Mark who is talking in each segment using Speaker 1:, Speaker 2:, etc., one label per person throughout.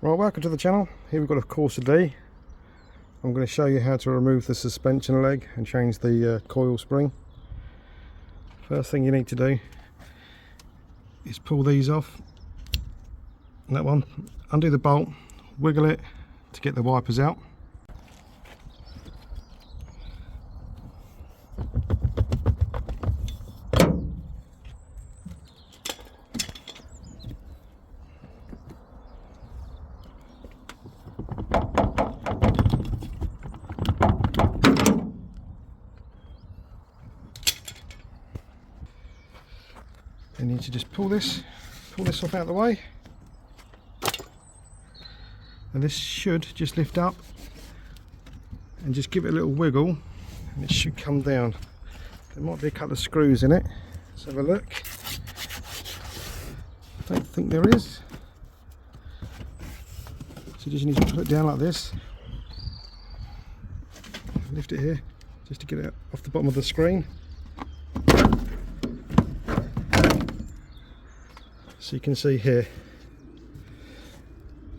Speaker 1: Right, welcome to the channel. Here we've got a Corsa D. I'm going to show you how to remove the suspension leg and change the coil spring. First thing you need to do is pull these off. That one, undo the bolt, wiggle it to get the wipers out. You need to just pull this off out of the way, and this should just lift up and just give it a little wiggle and it should come down. There might be a couple of screws in it. Let's have a look. I don't think there is, so you just need to pull it down like this, lift it here just to get it off the bottom of the screen. So you can see here.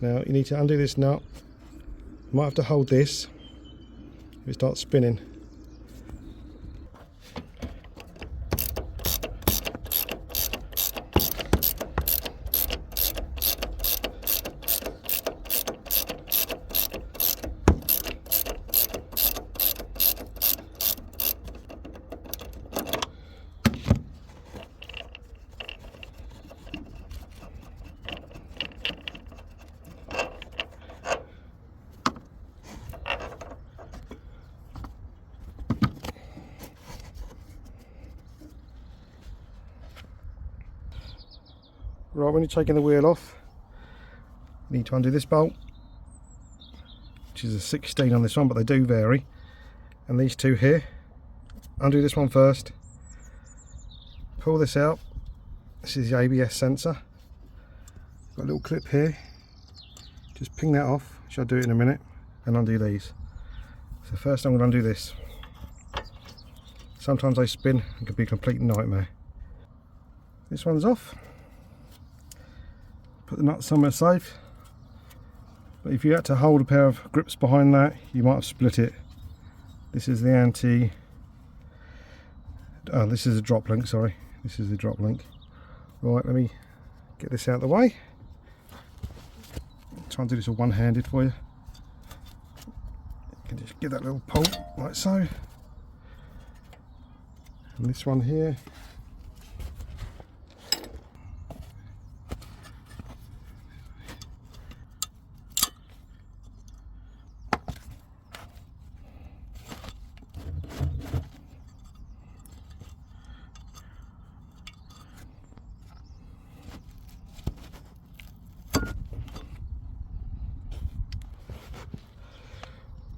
Speaker 1: Now you need to undo this nut. You might have to hold this if it starts spinning. Right, when you're taking the wheel off, you need to undo this bolt, which is a 16 on this one, but they do vary. And these two here, undo this one first, pull this out. This is the ABS sensor. Got a little clip here, just ping that off, which I'll do it in a minute, and undo these. So first I'm going to undo this. Sometimes they spin, it can be a complete nightmare. This one's off. Put the nut somewhere safe, but if you had to hold a pair of grips behind that, you might have split it. This is the this is a drop link, sorry. This is the drop link. Right, let me get this out of the way. Try and do this all one-handed for you. You can just give that little pull, like so. And this one here.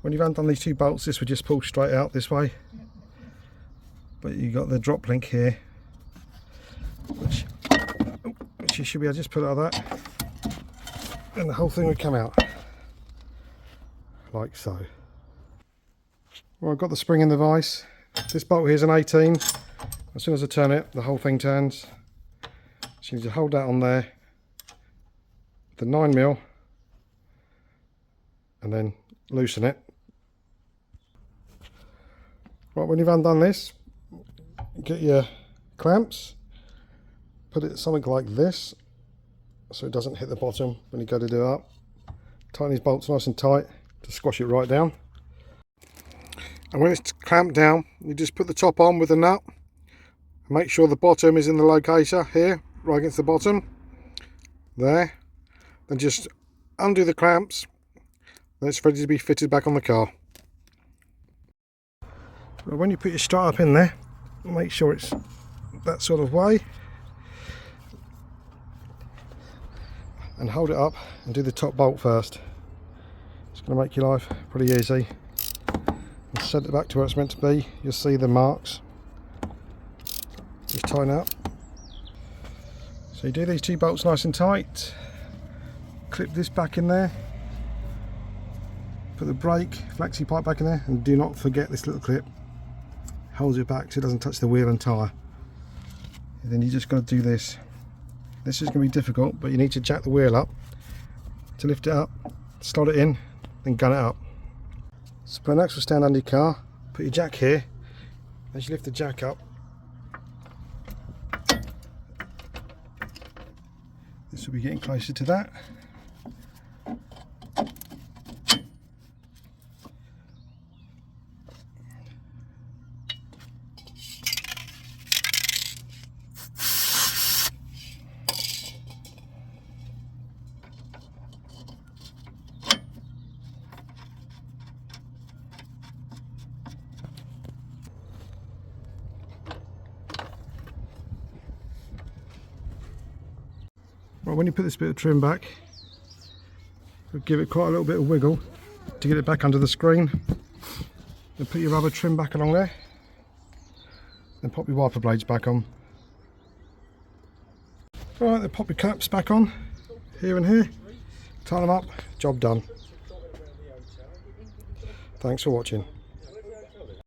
Speaker 1: When you've undone these two bolts, this would just pull straight out this way. But you've got the drop link here, which you should be able to just pull it out of that, and the whole thing would come out, like so. Well, I've got the spring in the vise. This bolt here is an 18. As soon as I turn it, the whole thing turns. So you need to hold that on there, the 9mm, and then loosen it. Right, when you've undone this, get your clamps, put it something like this so it doesn't hit the bottom when you go to do it up. Tighten these bolts nice and tight to squash it right down. And when it's clamped down, you just put the top on with the nut. Make sure the bottom is in the locator here, right against the bottom. There. Then just undo the clamps. Then it's ready to be fitted back on the car. But when you put your strut up in there, make sure it's that sort of way, and hold it up and do the top bolt first. It's going to make your life pretty easy. And set it back to where it's meant to be. You'll see the marks. Just tighten up. So you do these two bolts nice and tight, clip this back in there, put the brake flexi pipe back in there, and do not forget this little clip. Holds it back so it doesn't touch the wheel and tyre. And then you just got to do this. This is going to be difficult, but you need to jack the wheel up to lift it up, slot it in, then gun it up. So put an axle stand under your car, put your jack here. As you lift the jack up, this will be getting closer to that. Well, when you put this bit of trim back, give it quite a little bit of wiggle to get it back under the screen. Then put your rubber trim back along there. Then pop your wiper blades back on. Alright, then pop your caps back on, here and here. Tighten them up, job done. Thanks for watching.